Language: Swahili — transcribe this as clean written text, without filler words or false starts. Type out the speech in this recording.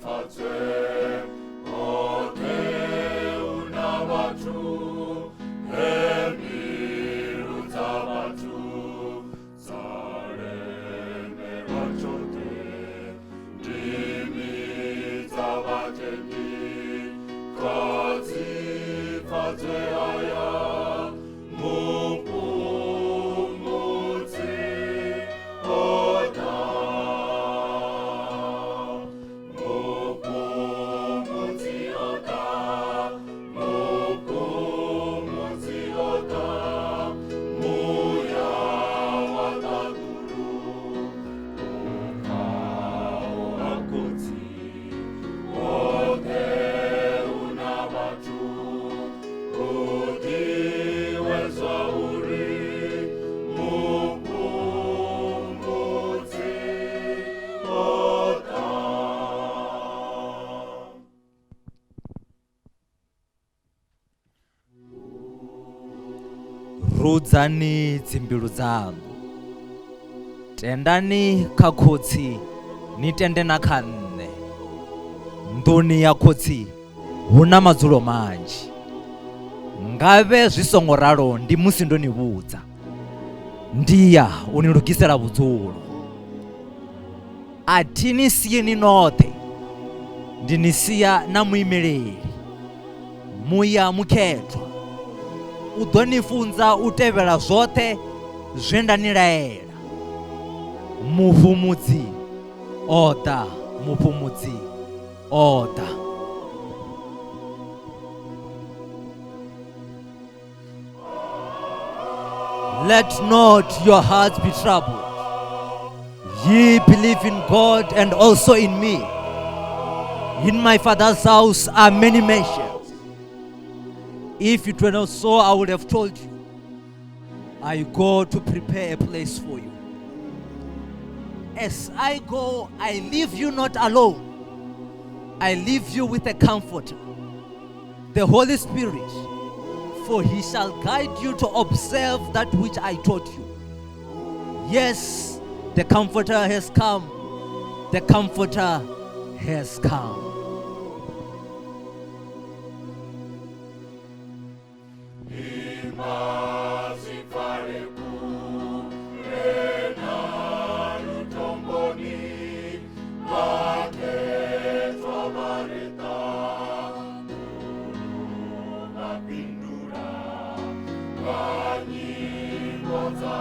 pfadzwe Hothe una vhathu mbilu dza vhathu dza lemelwa tshothe Ndimi dza vhatendi Khotsi pfadzwe haya Mufhumudzi O Muya wa tadulu ubvaho Khotsi Hothe una vhathu dihwe zvauri Mufhumudzi O. Rudzani dzimbilu dzangu, tendani kha Khotsi ni tende na kha nne. Nḓuni ya Khotsi huna madzulo manzhi, ngavhe zwi songo ralo ndi musi ndo ni vhudza, ndi ya u ni lugisela vhudzulo. A thi ni sie ni noṱhe, ndi ni sia na muimeleli, Muya mukhethwa. U ḓo ni funza u tevhela zwoṱhe zwe nda ni laela. Mufhumudzi o ḓa, Mufhumudzi o ḓa. Let not your hearts be troubled. Ye believe in God and also in me. In my Father's house are many mansions. If it were not so, I would have told you. I go to prepare a place for you. As I go, I leave you not alone. I leave you with a comforter, the Holy Spirit, for he shall guide you to observe that which I taught you. Yes, the comforter has come. The comforter has come. Nyimbo za